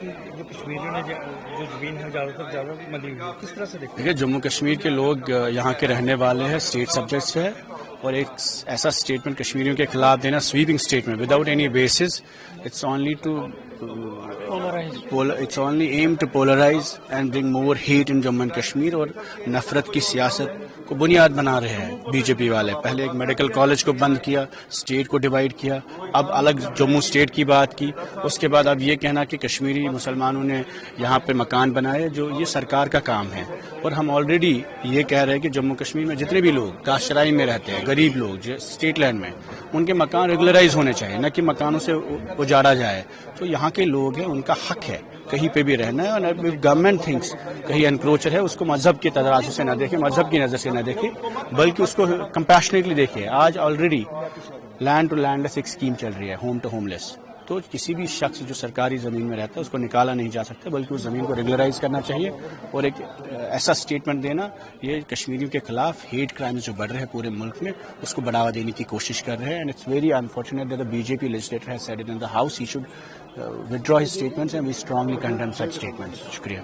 کہ کشمیریوں نے جو زمین ہے زیادہ ملی ہوئی ہے، کس طرح سے دیکھتے ہیں؟ دیکھیے جموں کشمیر کے لوگ یہاں کے رہنے والے ہیں، اسٹیٹ سبجیکٹس ہے، اور ایک ایسا اسٹیٹمنٹ کشمیریوں کے خلاف دینا sweeping statement without any basis, it's only aim to polarize and bring more hate in Jammu and Kashmir, اور نفرت کی سیاست کو بنیاد بنا رہے ہیں بی جے پی والے. پہلے ایک میڈیکل کالج کو بند کیا، اسٹیٹ کو ڈیوائیڈ کیا، اب الگ جموں اسٹیٹ کی بات کی، اس کے بعد اب یہ کہنا کہ کشمیری مسلمانوں نے یہاں پہ مکان بنائے، جو یہ سرکار کا کام ہے. اور ہم آلریڈی یہ کہہ رہے ہیں کہ جموں کشمیر میں جتنے بھی لوگ کاشترائی میں رہتے ہیں، غریب لوگ جو اسٹیٹ لینڈ میں، ان کے مکان ریگولرائز ہونے چاہیے، نہ کہ مکانوں سے اجاڑا جائے. تو یہاں کے لوگ ہیں، ان کا حق ہے کہیں پہ بھی رہنا ہے، اور گورنمنٹ تھنکس کہیں انکروچر ہے، اس کو مذہب کے ترازو سے نہ دیکھیں، مذہب کی نظر سے نہ دیکھیں، بلکہ اس کو کمپیشنیٹلی دیکھیں. آج آلریڈی لینڈ ٹو لینڈ لیس ایک اسکیم چل رہی ہے، ہوم ٹو ہوم لیس. تو کسی بھی شخص جو سرکاری زمین میں رہتا ہے اس کو نکالا نہیں جا سکتا، بلکہ اس زمین کو ریگولرائز کرنا چاہیے. اور ایک ایسا اسٹیٹمنٹ دینا، یہ کشمیریوں کے خلاف ہیٹ کرائمز جو بڑھ رہے ہیں پورے ملک میں، اس کو بڑھاوا دینے کی کوشش کر رہے ہیں. And it's very unfortunate that the BJP legislator has said it in the House. He should withdraw his statements and we strongly condemn such statements. شکریہ.